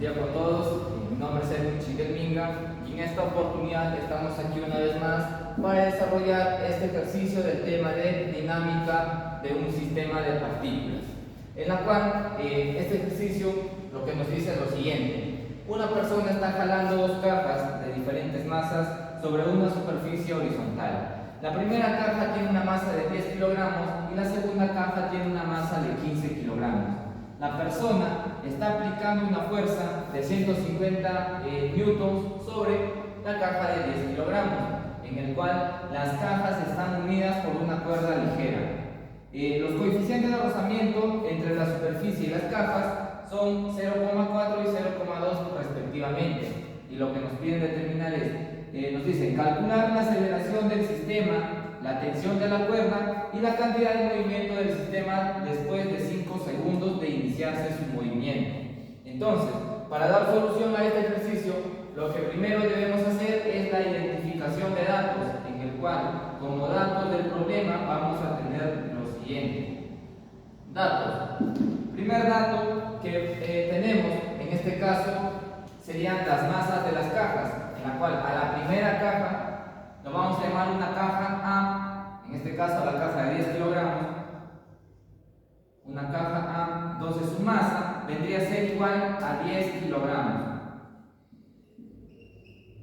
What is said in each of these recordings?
día con todos. Mi nombre es Edwin Chinguelminga y en esta oportunidad estamos aquí una vez más para desarrollar este ejercicio del tema de dinámica de un sistema de partículas, en la cual este ejercicio lo que nos dice es lo siguiente: una persona está jalando dos cajas de diferentes masas sobre una superficie horizontal. La primera caja tiene una masa de 10 kilogramos y la segunda caja tiene una masa de 15 kilogramos. La persona está aplicando una fuerza de 150 newtons sobre la caja de 10 kilogramos, en el cual las cajas están unidas por una cuerda ligera. Los coeficientes de rozamiento entre la superficie y las cajas son 0,4 y 0,2 respectivamente. Y lo que nos piden determinar es, nos dicen calcular la aceleración del sistema, la tensión de la cuerda y la cantidad de movimiento del sistema después de 5 segundos de iniciarse su movimiento. Entonces, para dar solución a este ejercicio, lo que primero debemos hacer es la identificación de datos, en el cual, como datos del problema, vamos a tener lo siguiente. Datos. Primer dato que tenemos, en este caso, serían las masas de las cajas, en la cual a la primera caja lo vamos a llamar una caja A, en este caso la caja de 10 kilogramos, una caja A, entonces su masa vendría a ser igual a 10 kilogramos.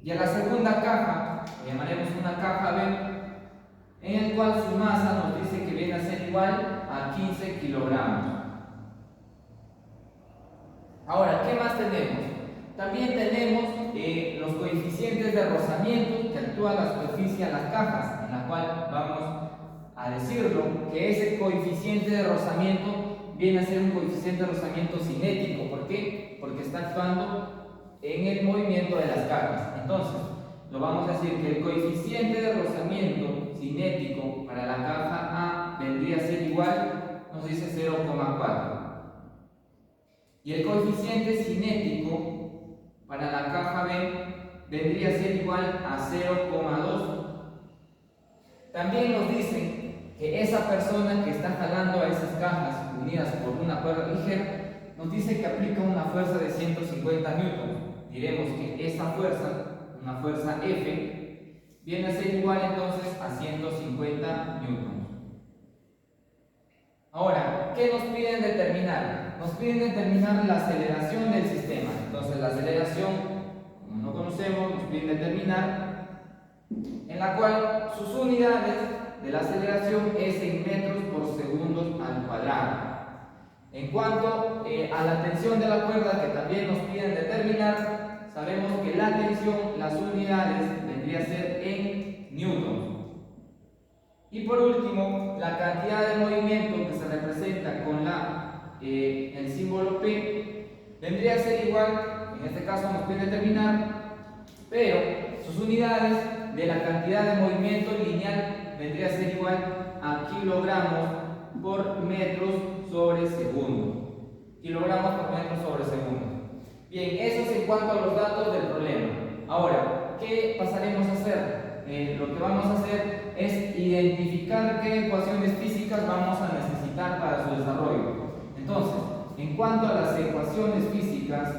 Y a la segunda caja, le llamaremos una caja B, en el cual su masa nos dice que viene a ser igual a 15 kilogramos. Ahora, ¿qué más tenemos? También tenemos los coeficientes de rozamiento que actúan a la superficie de las cajas, en la cual vamos a decirlo que ese coeficiente de rozamiento viene a ser un coeficiente de rozamiento cinético. ¿Por qué? Porque está actuando en el movimiento de las cajas. Entonces, lo vamos a decir que el coeficiente de rozamiento cinético para la caja A vendría a ser igual, nos dice 0,4. Y el coeficiente cinético para la caja B vendría a ser igual a 0,2. También nos dicen que esa persona que está jalando a esas cajas unidas por una cuerda ligera, nos dice que aplica una fuerza de 150 newtons. Diremos que esa fuerza, una fuerza F, viene a ser igual entonces a 150 newtons. Ahora, ¿qué nos piden determinar? Nos piden determinar la aceleración del sistema. Entonces, la aceleración, como no conocemos, nos piden determinar, en la cual sus unidades de la aceleración es en metros por segundos al cuadrado. En cuanto a la tensión de la cuerda, que también nos piden determinar, sabemos que la tensión, las unidades, vendría a ser en newtons. Y por último, la cantidad de movimiento que se representa con el símbolo P vendría a ser igual, en este caso nos piden determinar, pero sus unidades de la cantidad de movimiento lineal vendría a ser igual a kilogramos por metros sobre segundo. Kilogramos por metros sobre segundo. Bien, eso es en cuanto a los datos del problema. Ahora, ¿qué pasaremos a hacer? Lo que vamos a hacer es identificar qué ecuaciones físicas vamos a necesitar para su desarrollo. Entonces, en cuanto a las ecuaciones físicas,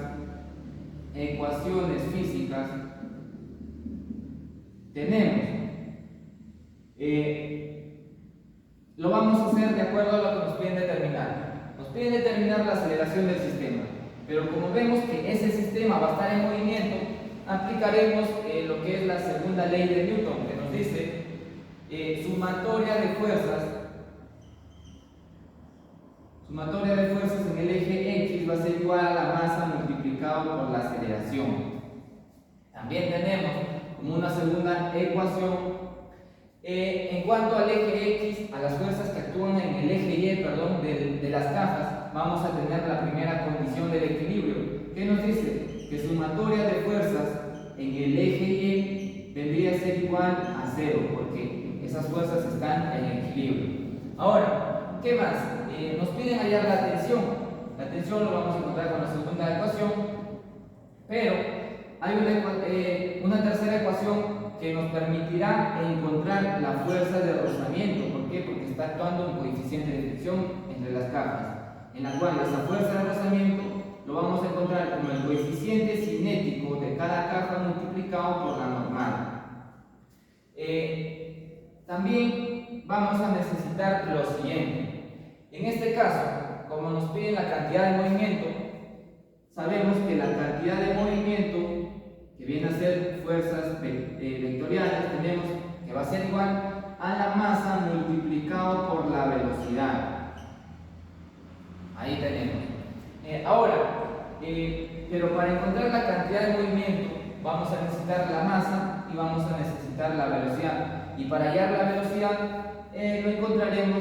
tenemos, lo vamos a hacer de acuerdo a lo que nos piden determinar. Nos piden determinar la aceleración del sistema, pero como vemos que ese sistema va a estar en movimiento, aplicaremos lo que es la segunda ley de Newton, que nos dice sumatoria de fuerzas en el eje X va a ser igual a la masa multiplicado por la aceleración. También tenemos como una segunda ecuación, en cuanto al eje X, a las fuerzas que actúan en el eje Y, de las cajas, vamos a tener la primera condición del equilibrio, que nos dice que sumatoria de fuerzas en el eje Y vendría a ser igual a 0, porque esas fuerzas están en equilibrio. Ahora, ¿qué más? Nos piden hallar la tensión. La tensión lo vamos a encontrar con la segunda ecuación, pero hay una tercera ecuación que nos permitirá encontrar la fuerza de rozamiento. ¿Por qué? Porque está actuando un coeficiente de fricción entre las cajas, en la cual esa fuerza de rozamiento lo vamos a encontrar como el coeficiente cinético de cada caja multiplicado por la normal. También vamos a necesitar lo siguiente. En este caso, como nos piden la cantidad de movimiento, sabemos que la cantidad de movimiento, que viene a ser fuerzas vectoriales, tenemos que va a ser igual a la masa multiplicado por la velocidad. Ahí tenemos. Ahora, pero para encontrar la cantidad de movimiento, vamos a necesitar la masa y vamos a necesitar la velocidad. Y para hallar la velocidad, lo encontraremos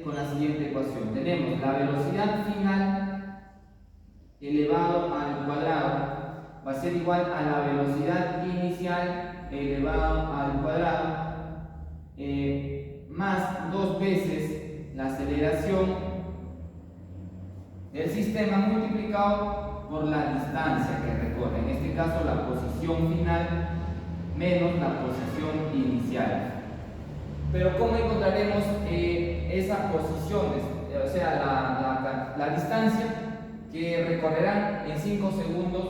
con la siguiente ecuación. Tenemos la velocidad final elevado al cuadrado va a ser igual a la velocidad inicial elevado al cuadrado más 2 veces la aceleración del sistema multiplicado por la distancia que recorre. En este caso, la posición final menos la posición inicial. Pero ¿cómo encontraremos esas posiciones? O sea, la distancia que recorrerán en 5 segundos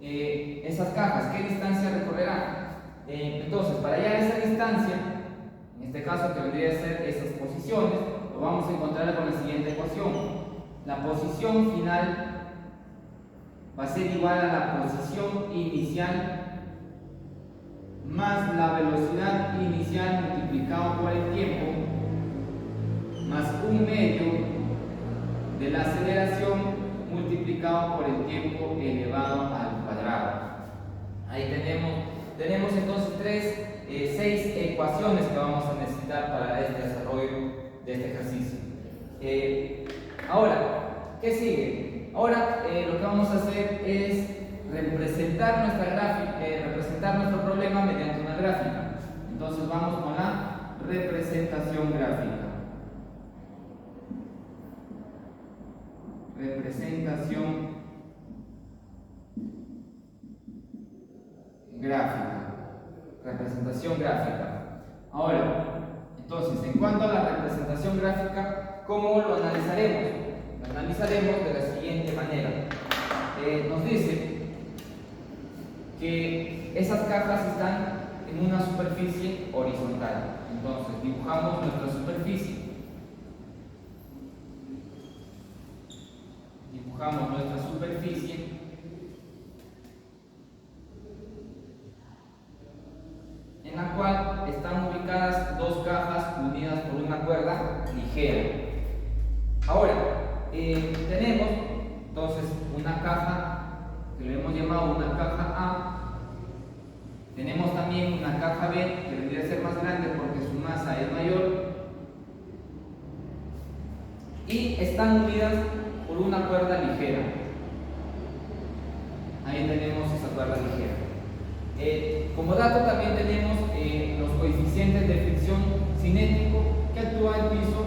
esas cajas. ¿Qué distancia recorrerán? Entonces, para hallar esa distancia, en este caso que vendría a ser esas posiciones, lo vamos a encontrar con la siguiente ecuación. La posición final va a ser igual a la posición inicial más la velocidad inicial multiplicado por el tiempo más 1/2 de la aceleración multiplicado por el tiempo elevado al cuadrado. Ahí tenemos entonces 6 ecuaciones que vamos a necesitar para este desarrollo de este ejercicio. Ahora, ¿qué sigue? Ahora lo que vamos a hacer es representar nuestra gráfica, representar nuestro problema mediante una gráfica. Entonces vamos con la representación gráfica. Representación gráfica. Representación gráfica. Ahora, entonces, en cuanto a la representación gráfica, ¿cómo lo analizaremos? Lo analizaremos de la siguiente manera. Nos dice que esas cajas están en una superficie horizontal. Entonces, dibujamos nuestra superficie. Dibujamos nuestra superficie en la cual están ubicadas 2 cajas unidas por una cuerda ligera. Ahora, tenemos entonces una caja que le hemos llamado una caja A. Tenemos también una caja B que debería ser más grande porque su masa es mayor y están unidas por una cuerda ligera. Ahí tenemos esa cuerda ligera. Como dato también tenemos los coeficientes de fricción cinético que actúa el piso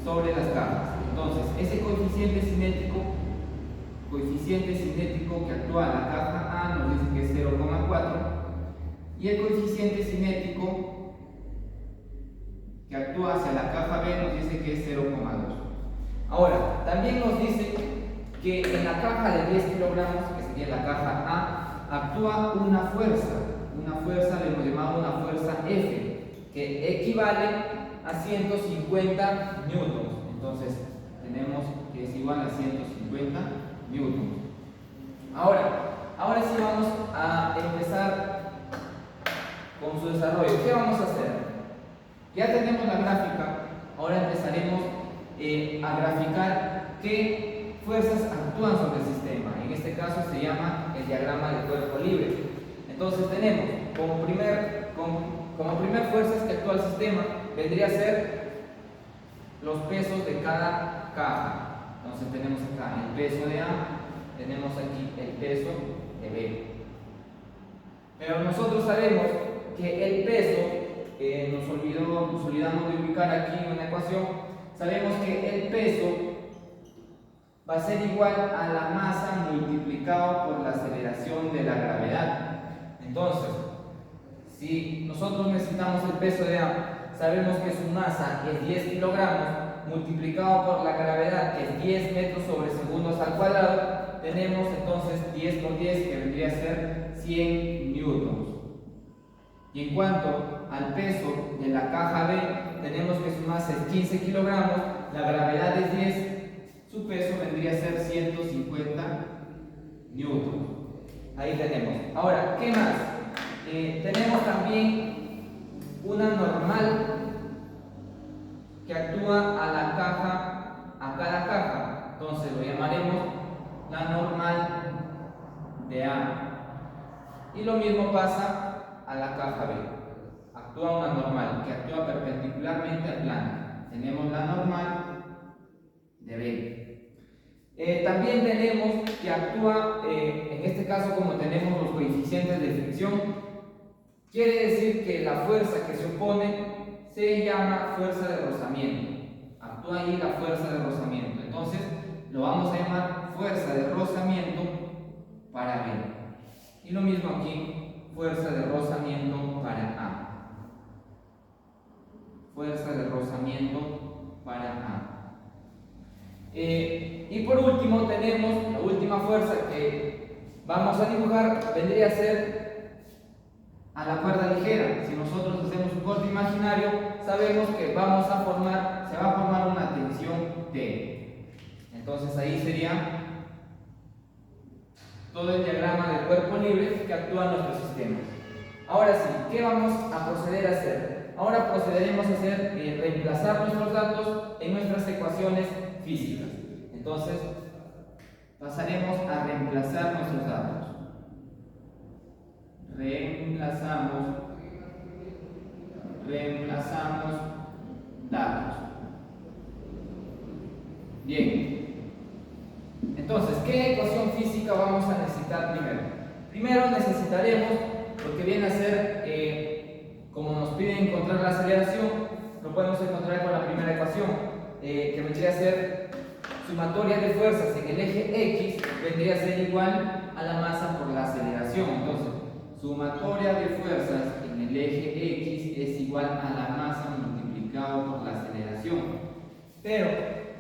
sobre las cajas. Entonces, ese coeficiente cinético que actúa en la caja A nos dice que es 0,4 y el coeficiente cinético que actúa hacia la caja B nos dice que es 0,2. Ahora, también nos dice que en la caja de 10 kilogramos, que sería la caja A, actúa una fuerza le hemos llamado una fuerza F, que equivale a 150 newtons. Entonces, tenemos que es igual a 150 newtons. Ahora sí vamos a empezar con su desarrollo. ¿Qué vamos a hacer? Ya tenemos la gráfica, ahora empezaremos a graficar qué fuerzas actúan sobre el sistema. En este caso se llama el diagrama de cuerpo libre. Entonces tenemos como primer fuerzas que actúa el sistema vendría a ser los pesos de cada caja. Entonces tenemos acá el peso de A, tenemos aquí el peso de B. Pero nosotros sabemos que el peso, nos olvidamos de ubicar aquí una ecuación, sabemos que el peso va a ser igual a la masa multiplicado por la aceleración de la gravedad. Entonces, si nosotros necesitamos el peso de A, sabemos que su masa es 10 kilogramos, multiplicado por la gravedad, que es 10 metros sobre segundos al cuadrado, tenemos entonces 10 por 10, que vendría a ser 100 newtons. Y en cuanto al peso de la caja B, tenemos que su masa es 15 kilogramos, la gravedad es 10, su peso vendría a ser 150 newtons. Ahí tenemos. Ahora, ¿qué más? Tenemos también una normal que actúa a cada caja. Entonces lo llamaremos la normal de A. Y lo mismo pasa a la caja B. Actúa una normal que actúa perpendicularmente al plano. Tenemos la normal de B. También tenemos que actúa, en este caso como tenemos los coeficientes de fricción, quiere decir que la fuerza que se opone se llama fuerza de rozamiento. Actúa ahí la fuerza de rozamiento. Entonces lo vamos a llamar fuerza de rozamiento para B. Y lo mismo aquí, fuerza de rozamiento para A. Fuerza de rozamiento para A. Y por último tenemos la última fuerza que vamos a dibujar, vendría a ser a la cuerda ligera. Si nosotros hacemos un corte imaginario, sabemos que se va a formar una tensión T. Entonces ahí sería todo el diagrama del cuerpo libre que actúa en nuestro sistema. Ahora sí, ¿qué vamos a proceder a hacer? Ahora procederemos a reemplazar nuestros datos en nuestras ecuaciones físicas. Entonces, pasaremos a reemplazar nuestros datos. Reemplazamos datos. Bien. Entonces, ¿qué ecuación física vamos a necesitar primero? Primero necesitaremos lo que viene a ser, como nos piden encontrar la aceleración, lo podemos encontrar con la primera ecuación, que vendría a ser sumatoria de fuerzas en el eje X, vendría a ser igual a la masa por la aceleración. Entonces, sumatoria de fuerzas en el eje X es igual a la masa multiplicado por la aceleración. Pero,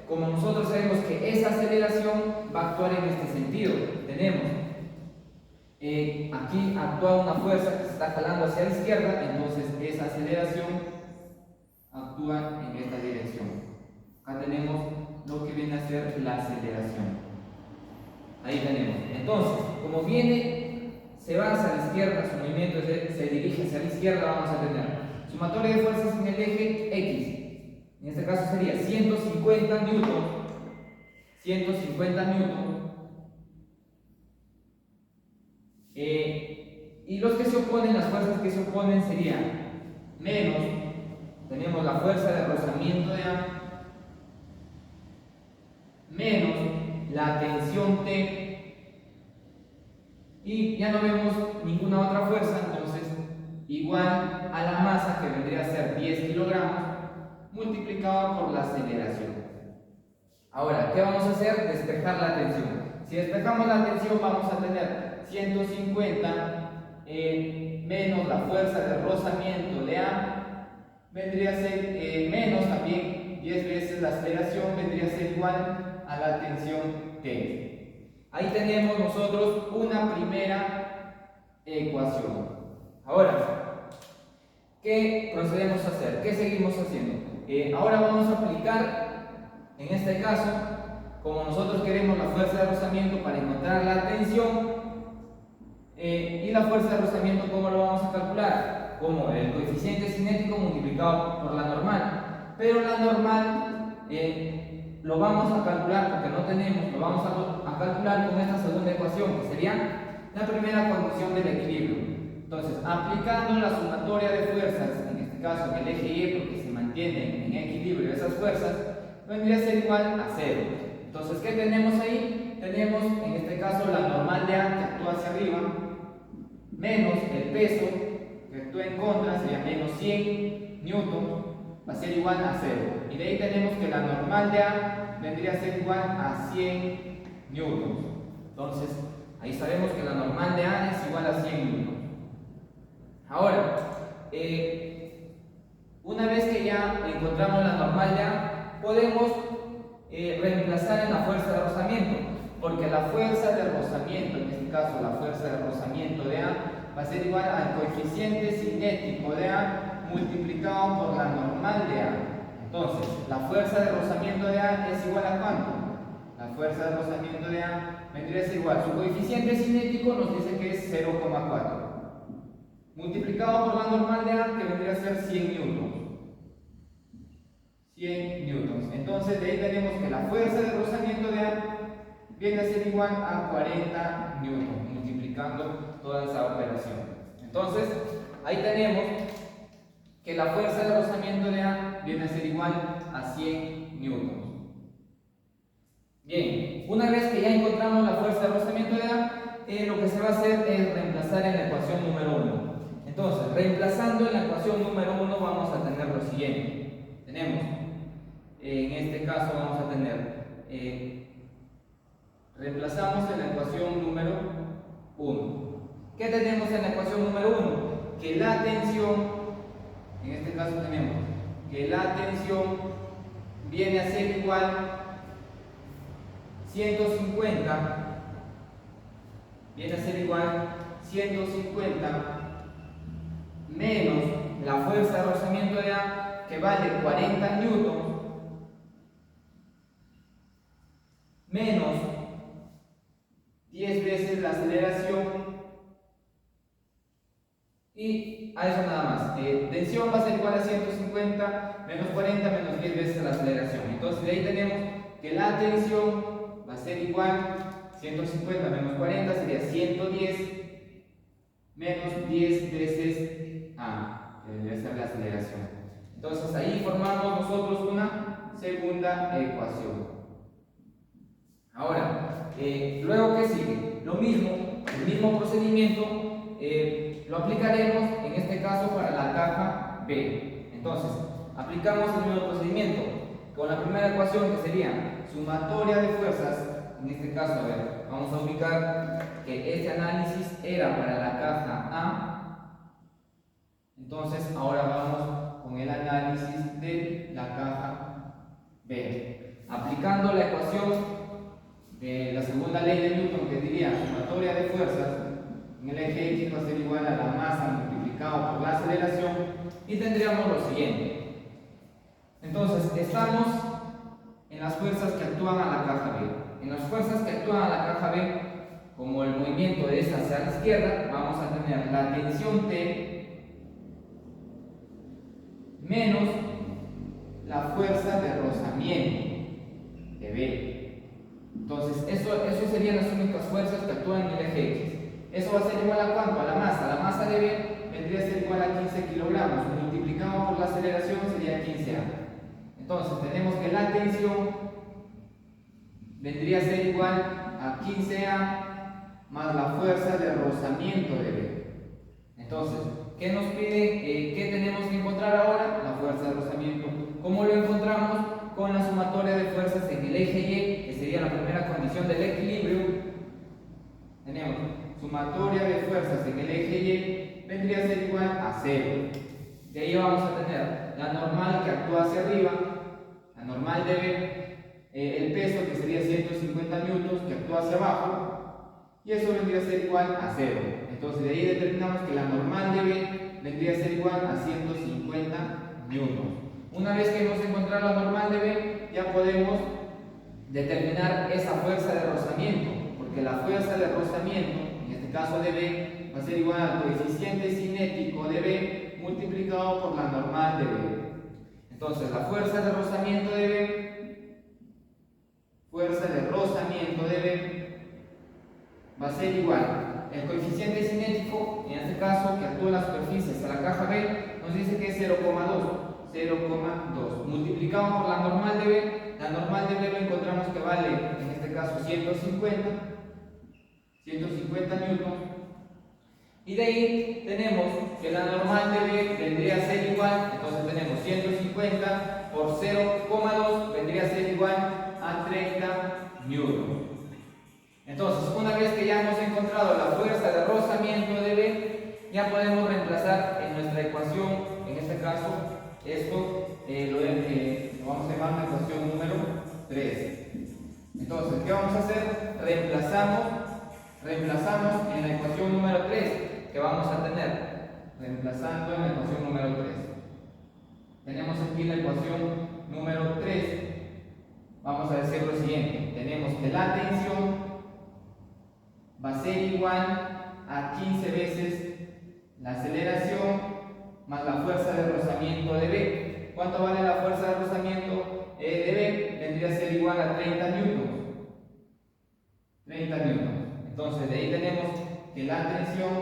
como nosotros sabemos que esa aceleración va a actuar en este sentido, tenemos aquí actúa una fuerza que se está jalando hacia la izquierda, entonces esa aceleración actúa en esta dirección. Acá tenemos lo que viene a ser la aceleración. Ahí tenemos. Entonces, como se va hacia la izquierda, su movimiento se dirige hacia la izquierda, vamos a tener sumatoria de fuerzas en el eje X. En este caso sería 150 newton. 150 newton. Y los que se oponen, las fuerzas que se oponen serían menos, tenemos la fuerza de rozamiento de A, menos la tensión T, y ya no vemos ninguna otra fuerza, entonces igual a la masa, que vendría a ser 10 kilogramos, multiplicado por la aceleración. Ahora, ¿qué vamos a hacer? Despejar la tensión. Si despejamos la tensión, vamos a tener 150 menos la fuerza de rozamiento de A, vendría a ser menos también 10 veces la aceleración, vendría a ser igual a la tensión T. Ahí tenemos nosotros una primera ecuación. Ahora, ¿qué procedemos a hacer? ¿Qué seguimos haciendo? Ahora vamos a aplicar, en este caso, como nosotros queremos la fuerza de rozamiento para encontrar la tensión, y la fuerza de rozamiento, ¿cómo lo vamos a calcular? Como el coeficiente cinético multiplicado por la normal. Pero la normal lo vamos a calcular, porque no tenemos, lo vamos a calcular con esta segunda ecuación, que sería la primera condición del equilibrio. Entonces, aplicando la sumatoria de fuerzas, en este caso en el eje Y, porque se mantienen en equilibrio esas fuerzas, vendría a ser igual a 0. Entonces, ¿qué tenemos ahí? Tenemos en este caso la normal de A, que actúa hacia arriba, menos el peso que actúa en contra, sería menos 100 newton, va a ser igual a 0. Y de ahí tenemos que la normal de A vendría a ser igual a 100 newtons. Entonces, ahí sabemos que la normal de A es igual a 100 newtons. Ahora, Una vez que ya encontramos la normal de A, podemos reemplazar en la fuerza de rozamiento, porque la fuerza de rozamiento, en este caso la fuerza de rozamiento de A, va a ser igual al coeficiente cinético de A multiplicado por la normal de A. Entonces, la fuerza de rozamiento de A es igual a ¿cuánto? La fuerza de rozamiento de A vendría a ser igual. Su coeficiente cinético nos dice que es 0,4. Multiplicado por la normal de A, que vendría a ser 100 newtons. 100 newtons. Entonces, de ahí tenemos que la fuerza de rozamiento de A viene a ser igual a 40 newtons, multiplicando toda esa operación. Entonces, ahí tenemos que la fuerza de rozamiento de A viene a ser igual a 100 newtons. Bien, una vez que ya encontramos la fuerza de rozamiento de A, lo que se va a hacer es reemplazar en la ecuación número 1. Entonces, reemplazando en la ecuación número 1 vamos a tener lo siguiente. Tenemos, en este caso vamos a tener, reemplazamos en la ecuación número 1. ¿Qué tenemos en la ecuación número 1? Que la tensión, en este caso tenemos que la tensión viene a ser igual 150, viene a ser igual 150 menos la fuerza de rozamiento de A, que vale 40 newtons, menos 10 veces la aceleración, y a eso nada más. Tensión va a ser igual a 150 menos 40 menos 10 veces la aceleración. Entonces de ahí tenemos que la tensión va a ser igual 150 menos 40 sería 110 menos 10 veces A, que debe ser la aceleración. Entonces ahí formamos nosotros una segunda ecuación. Ahora, luego ¿qué sigue? Lo mismo, el mismo procedimiento lo aplicaremos en este caso para la caja B. Entonces, aplicamos el mismo procedimiento con la primera ecuación, que sería sumatoria de fuerzas. En este caso, a ver, vamos a ubicar que este análisis era para la caja A. Entonces, ahora vamos con el análisis de la caja B. Aplicando la ecuación de la segunda ley de Newton, que diría sumatoria de fuerzas en el eje X va a ser igual a la masa multiplicado por la aceleración, y tendríamos lo siguiente. Entonces, estamos en las fuerzas que actúan a la caja B. En las fuerzas que actúan a la caja B, como el movimiento de esta hacia la izquierda, vamos a tener la tensión T menos la fuerza de rozamiento de B. Entonces, eso serían las únicas fuerzas que actúan en el eje X. Eso va a ser igual a ¿cuánto? A la masa. La masa de B vendría a ser igual a 15 kilogramos. Multiplicado por la aceleración sería 15A. Entonces, tenemos que la tensión vendría a ser igual a 15A más la fuerza de rozamiento de B. Entonces, ¿qué nos pide? ¿Qué tenemos que encontrar ahora? La fuerza de rozamiento. ¿Cómo lo encontramos? Con la sumatoria de fuerzas en el eje Y, que sería la primera condición del equilibrio. Tenemos sumatoria de fuerzas en el eje Y vendría a ser igual a 0. De ahí vamos a tener la normal que actúa hacia arriba, la normal de B, el peso que sería 150 newtons que actúa hacia abajo, y eso vendría a ser igual a 0. Entonces de ahí determinamos que la normal de B vendría a ser igual a 150 newtons. Una vez que hemos encontrado la normal de B, ya podemos determinar esa fuerza de rozamiento, porque la fuerza de rozamiento, en este caso de B, va a ser igual al coeficiente cinético de B multiplicado por la normal de B. Entonces la fuerza de rozamiento de B, va a ser igual. El coeficiente cinético, en este caso, que actúa en las superficies a la caja B, nos dice que es 0,2. Multiplicamos por la normal de B. La normal de B lo encontramos que vale, en este caso, 150 newtons. Y de ahí tenemos que la normal de B vendría a ser igual, entonces tenemos 150 por 0,2 vendría a ser igual a 30 newtons. Entonces, una vez que ya hemos encontrado la fuerza de rozamiento de B, ya podemos reemplazar en nuestra ecuación, en este caso, Esto lo vamos a llamar una ecuación número 3. Entonces, ¿qué vamos a hacer? Reemplazamos en la ecuación número 3 que vamos a tener. Reemplazando en la ecuación número 3. Tenemos aquí la ecuación número 3. Vamos a decir lo siguiente. Tenemos que la tensión va a ser igual a 15 veces la aceleración más la fuerza de rozamiento de B. ¿Cuánto vale la fuerza de rozamiento de B? Vendría a ser igual a 30 newtons. 30 newtons. Entonces, de ahí tenemos que la tensión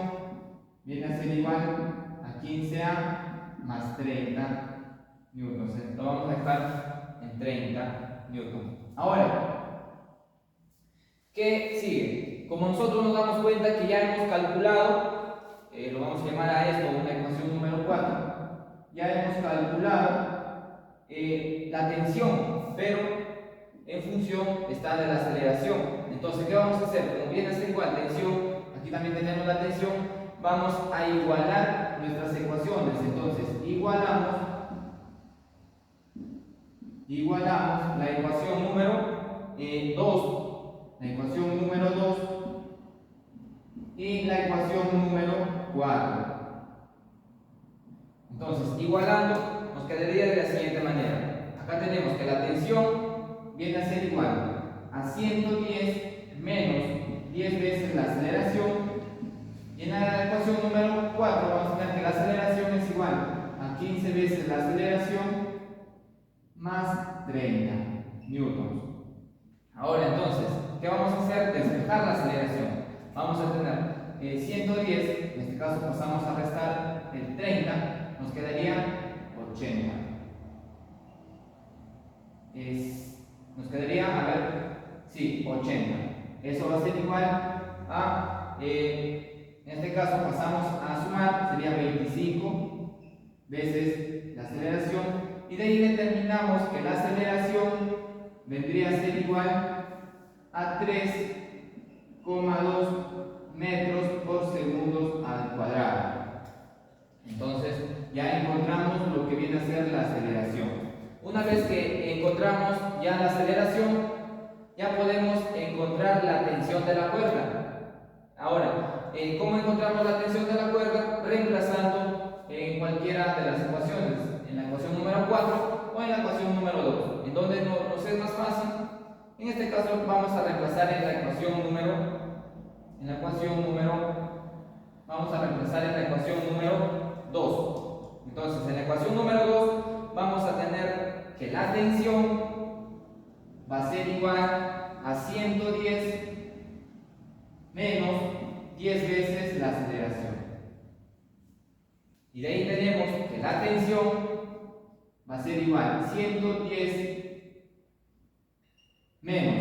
viene a ser igual a 15A más 30 newtons. Lo vamos a dejar en 30 newtons. Ahora, ¿qué sigue? Como nosotros nos damos cuenta que ya hemos calculado, lo vamos a llamar a esto una ecuación número 4, ya hemos calculado la tensión, pero en función está de la aceleración. Entonces, ¿qué vamos a hacer? Como viene a ser igual tensión, aquí también tenemos la tensión, vamos a igualar nuestras ecuaciones. Entonces, igualamos la ecuación número 2, la ecuación número 2 y la ecuación número 4. Entonces, igualando, nos quedaría de la siguiente manera. Acá tenemos que la tensión viene a ser igual a 110 menos 10 veces la aceleración. Y en la ecuación número 4 vamos a tener que la aceleración es igual a 15 veces la aceleración más 30 newtons. Ahora entonces, ¿qué vamos a hacer? Despejar la aceleración. Vamos a tener 110, en este caso pasamos a restar el 30, nos quedaría 80. Nos quedaría, a ver, sí, 80. Eso va a ser igual a, en este caso pasamos a sumar, sería 25 veces la aceleración, y de ahí determinamos que la aceleración vendría a ser igual a 3,2 metros por segundo al cuadrado. Entonces ya encontramos lo que viene a ser la aceleración. Una vez que encontramos ya la aceleración, ya podemos encontrar la tensión de la cuerda. Ahora, ¿cómo encontramos la tensión de la cuerda? Reemplazando en cualquiera de las ecuaciones, en la ecuación número 4 o en la ecuación número 2. ¿En donde nos es más fácil? En este caso vamos a reemplazar en la ecuación número, vamos a reemplazar en la ecuación número 2. Entonces, en la ecuación número 2 vamos a tener que la tensión va a ser igual a 110 menos 10 veces la aceleración. Y de ahí tenemos que la tensión va a ser igual a 110 menos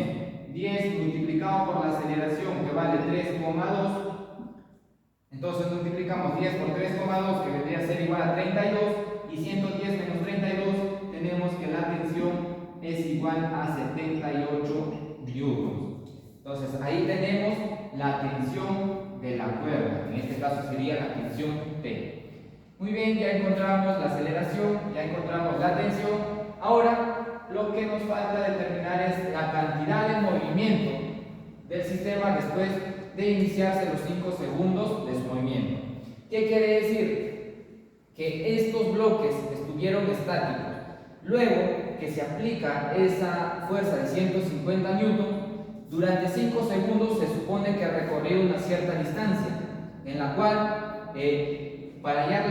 10 multiplicado por la aceleración, que vale 3,2. Entonces multiplicamos 10 por 3,2, que vendría a ser igual a 32, y 110 menos 32, tenemos que la tensión es igual a 78 newtons. Entonces ahí tenemos la tensión de la cuerda, en este caso sería la tensión T. Muy bien, ya encontramos la aceleración, ya encontramos la tensión. Ahora lo que nos falta determinar es la cantidad de movimiento del sistema después de iniciarse los 5 segundos de su movimiento. ¿Qué quiere decir? Que estos bloques estuvieron estáticos. Luego que se aplica esa fuerza de 150 newtons, durante 5 segundos se supone que recorrió una cierta distancia, en la cual, para hallar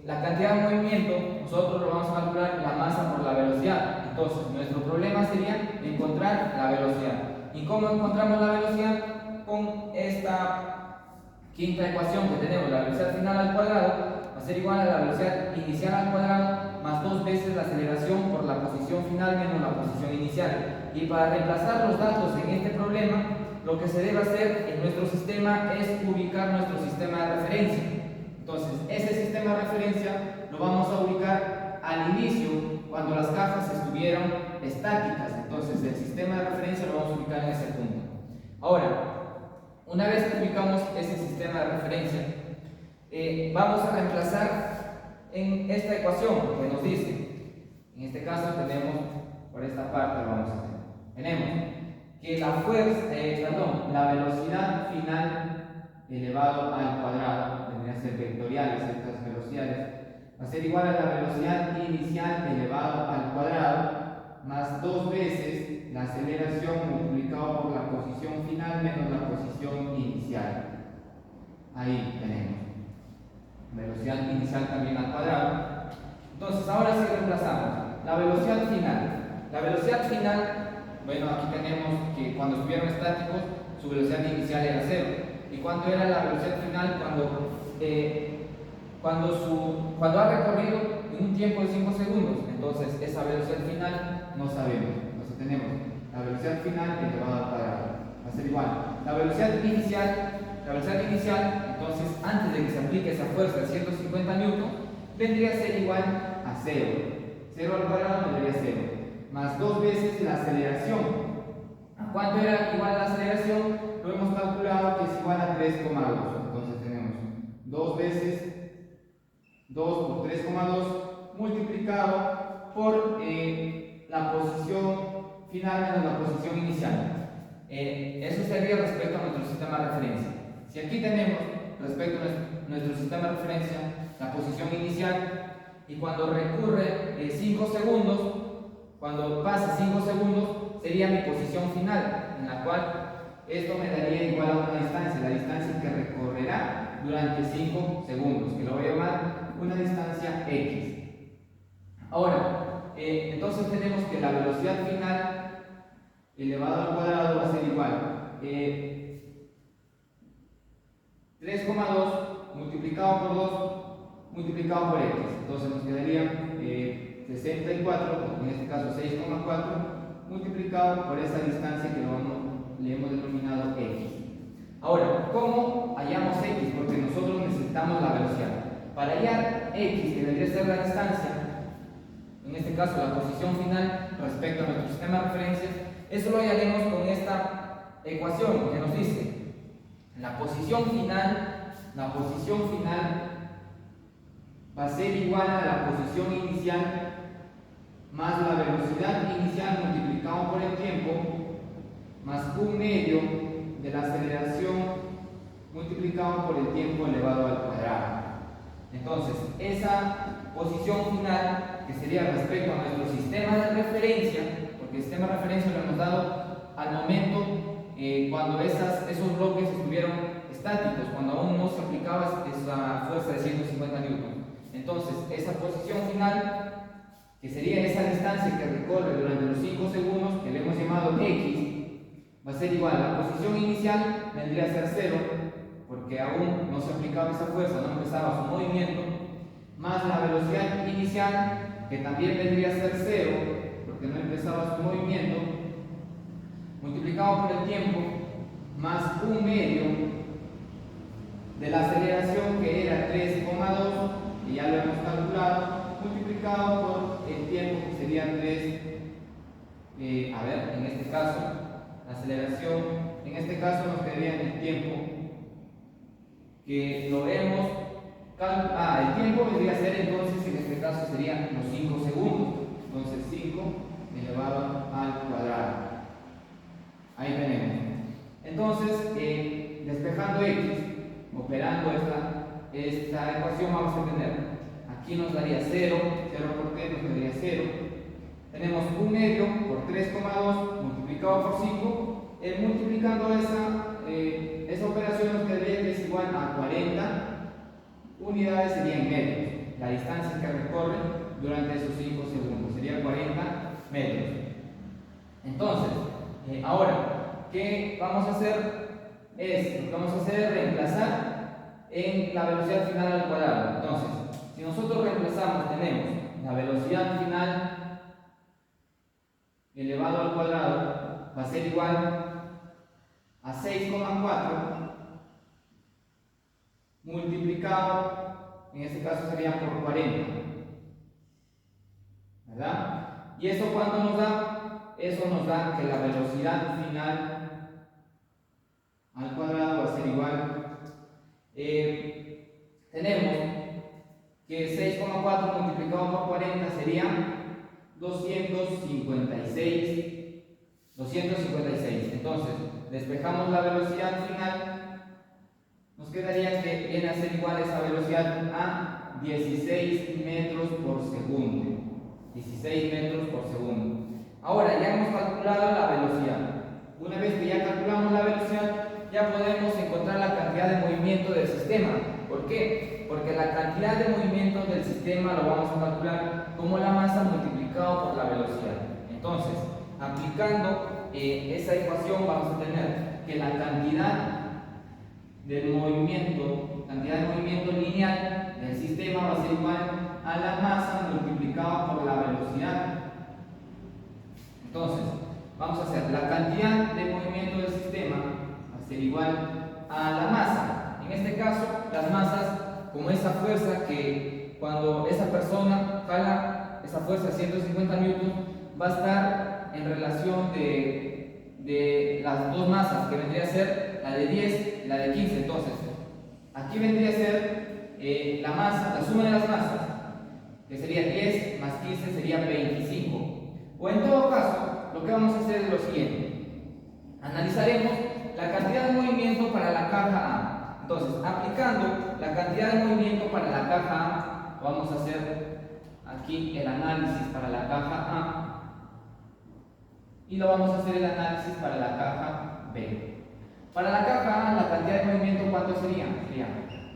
la cantidad de movimiento, nosotros lo vamos a calcular la masa por la velocidad. Entonces, nuestro problema sería encontrar la velocidad. ¿Y cómo encontramos la velocidad? Con esta quinta ecuación que tenemos, la velocidad final al cuadrado va a ser igual a la velocidad inicial al cuadrado más 2 veces la aceleración por la posición final menos la posición inicial. Y para reemplazar los datos en este problema, lo que se debe hacer en nuestro sistema es ubicar nuestro sistema de referencia. Entonces, ese sistema de referencia lo vamos a ubicar al inicio, cuando las cajas estuvieron estáticas. Entonces, el sistema de referencia lo vamos a ubicar en ese punto. Ahora, una vez que ubicamos ese sistema de referencia, vamos a reemplazar en esta ecuación que nos dice, en este caso tenemos, por esta parte lo vamos a hacer, tenemos que la velocidad final elevado al cuadrado, vendría a ser vectoriales estas velocidades, va a ser igual a la velocidad inicial elevado al cuadrado más 2 veces la aceleración multiplicado por la posición final menos la posición inicial. Ahí tenemos velocidad inicial también al cuadrado. Entonces ahora sí reemplazamos la velocidad final. La velocidad final, bueno, aquí tenemos que cuando estuvieron estáticos su velocidad inicial era 0. ¿Y cuánto era la velocidad final? Cuando ha recorrido en un tiempo de 5 segundos. Entonces esa velocidad final no sabemos. Entonces tenemos la velocidad final elevada al cuadrado. Va a ser igual. La velocidad inicial, entonces antes de que se aplique esa fuerza de 150 newton, vendría a ser igual a 0. 0 al cuadrado vendría a 0. Más 2 veces la aceleración. ¿A cuánto era igual la aceleración? Lo hemos calculado que es igual a 3,2. Entonces tenemos 2 veces 2 por 3,2 multiplicado por la posición final menos la posición inicial. Eso sería respecto a nuestro sistema de referencia. Si aquí tenemos respecto a nuestro sistema de referencia la posición inicial y cuando recurre 5 segundos, cuando pasa 5 segundos sería mi posición final, en la cual esto me daría igual a una distancia, la distancia que recorrerá durante 5 segundos, que lo voy a llamar una distancia X. Ahora, entonces tenemos que la velocidad final elevado al cuadrado va a ser igual 3,2 multiplicado por 2 multiplicado por X. Entonces nos quedaría 64, en este caso 6,4 multiplicado por esa distancia que le hemos denominado X. Ahora, ¿cómo hallamos X? Porque nosotros necesitamos la velocidad. Para hallar X, que debería ser la distancia, en este caso la posición final respecto a nuestro sistema de referencias, eso lo hallaremos con esta ecuación que nos dice la posición final va a ser igual a la posición inicial más la velocidad inicial multiplicado por el tiempo más 1/2 de la aceleración multiplicado por el tiempo elevado al cuadrado. Entonces, esa posición final, que sería respecto a nuestro sistema de referencia, porque el sistema de referencia lo hemos dado al momento cuando esos bloques estuvieron estáticos, cuando aún no se aplicaba esa fuerza de 150 newton. Entonces, esa posición final, que sería esa distancia que recorre durante los 5 segundos, que le hemos llamado X, va a ser igual a la posición inicial, vendría a ser 0, porque aún no se aplicaba esa fuerza, no empezaba su movimiento, más la velocidad inicial, que también vendría a ser 0, porque no empezaba su movimiento, multiplicado por el tiempo, más 1/2 de la aceleración, que era 3,2, y ya lo hemos calculado, multiplicado por el tiempo, que sería 3, en este caso, la aceleración, en este caso nos quedaría en el tiempo, que lo hemos calculado, el tiempo vendría a ser entonces, en este caso serían los 5 segundos, entonces 5 elevado al cuadrado. Ahí tenemos. Entonces, despejando X, operando esta ecuación, vamos a tener, aquí nos daría 0, 0 por t nos daría 0. Tenemos 1/2 por 3,2 multiplicado por 5. Multiplicando esa operación nos quedaría que es igual a 40 unidades, serían metros. La distancia que recorre durante esos 5 segundos sería 40 metros. Entonces, ahora, ¿qué vamos a hacer? Lo que vamos a hacer es reemplazar en la velocidad final al cuadrado. Entonces, si nosotros reemplazamos, tenemos la velocidad final elevado al cuadrado, va a ser igual a 6,4 multiplicado, en este caso sería por 40, ¿verdad? ¿Y eso cuánto nos da? Eso nos da que la velocidad final al cuadrado va a ser igual, tenemos que 6,4 multiplicado por 40 sería 256. Entonces, despejamos la velocidad final, nos quedaría que viene a ser igual esa velocidad a 16 metros por segundo. 16 metros por segundo. Ahora ya hemos calculado la velocidad. Una vez que ya calculamos la velocidad, ya podemos encontrar la cantidad de movimiento del sistema. ¿Por qué? Porque la cantidad de movimiento del sistema lo vamos a calcular como la masa multiplicado por la velocidad. Entonces, aplicando esa ecuación, vamos a tener que la cantidad de movimiento lineal del sistema va a ser igual a la masa multiplicada por la velocidad. Entonces, vamos a hacer la cantidad de movimiento del sistema va a ser igual a la masa. En este caso, las masas, como esa fuerza que cuando esa persona jala esa fuerza 150 newtons, va a estar en relación de las dos masas, que vendría a ser la de 10 y la de 15. Entonces, aquí vendría a ser la masa, la suma de las masas, que sería 10 más 15 sería 25. O en todo caso, lo que vamos a hacer es lo siguiente: analizaremos la cantidad de movimiento para la caja A. Entonces, aplicando la cantidad de movimiento para la caja A, vamos a hacer aquí el análisis para la caja A y lo vamos a hacer el análisis para la caja B. Para la caja A, la cantidad de movimiento, ¿cuánto sería? Sería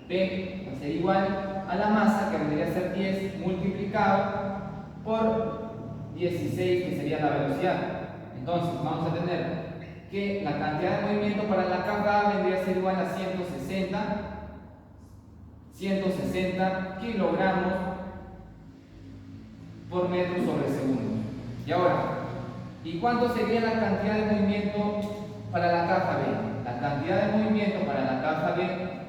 P, va a ser igual a la masa, que vendría a ser 10 multiplicado por 16, que sería la velocidad. Entonces, vamos a tener que la cantidad de movimiento para la caja A vendría a ser igual a 160 kilogramos por metro sobre segundo. Y ahora, ¿y cuánto sería la cantidad de movimiento para la caja B? La cantidad de movimiento para la caja B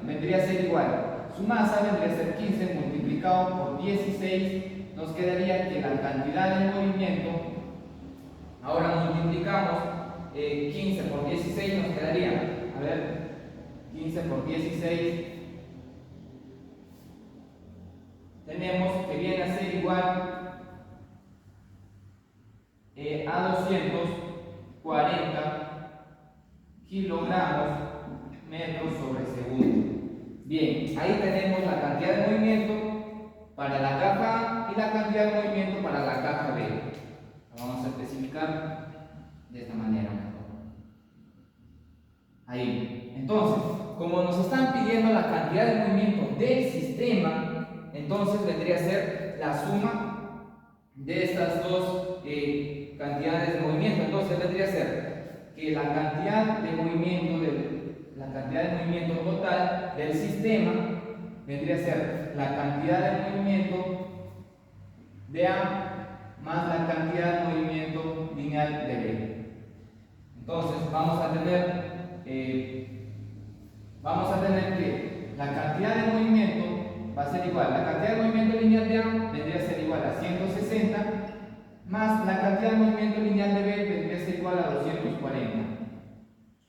vendría a ser igual. Su masa vendría a ser 15 multiplicado por 16. Nos quedaría que la cantidad de movimiento, ahora multiplicamos 15 por 16, nos quedaría, a ver, 15 por 16, tenemos que viene a ser igual a 240 kilogramos metros sobre segundo. Bien, ahí tenemos la cantidad de movimiento para la caja A y la cantidad de movimiento para la caja B. Lo vamos a especificar de esta manera. Ahí. Entonces, como nos están pidiendo la cantidad de movimiento del sistema, entonces vendría a ser la suma de estas dos cantidades de movimiento. Entonces vendría a ser que la cantidad de movimiento total del sistema vendría a ser la cantidad de movimiento de A más la cantidad de movimiento lineal de B. Entonces vamos a tener que la cantidad de movimiento va a ser igual, la cantidad de movimiento lineal de A vendría a ser igual a 160 más la cantidad de movimiento lineal de B vendría a ser igual a 240.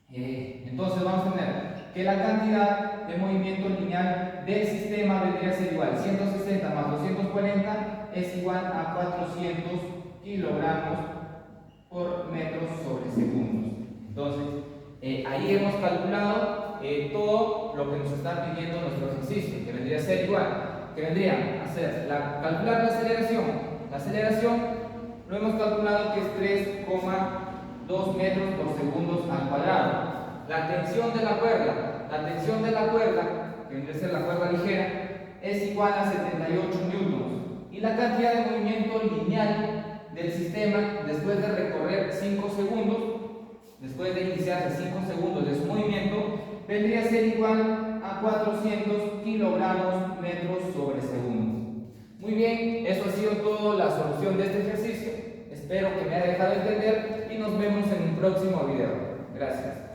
Entonces vamos a tener que la cantidad de movimiento lineal del sistema vendría a ser igual, 160 más 240 es igual a 400 kilogramos por metros sobre segundos. Entonces, ahí hemos calculado todo lo que nos está pidiendo nuestro ejercicio, que vendría a ser igual, que vendría a ser calcular la aceleración. La aceleración lo hemos calculado que es 3,2 metros por segundo al cuadrado. La tensión de la cuerda, que vendría a ser la cuerda ligera, es igual a 78 newtons. Y la cantidad de movimiento lineal del sistema después de recorrer 5 segundos, después de iniciarse 5 segundos de su movimiento, vendría a ser igual a 400 kilogramos metros sobre segundo. Muy bien, eso ha sido todo la solución de este ejercicio. Espero que me haya dejado entender y nos vemos en un próximo video. Gracias.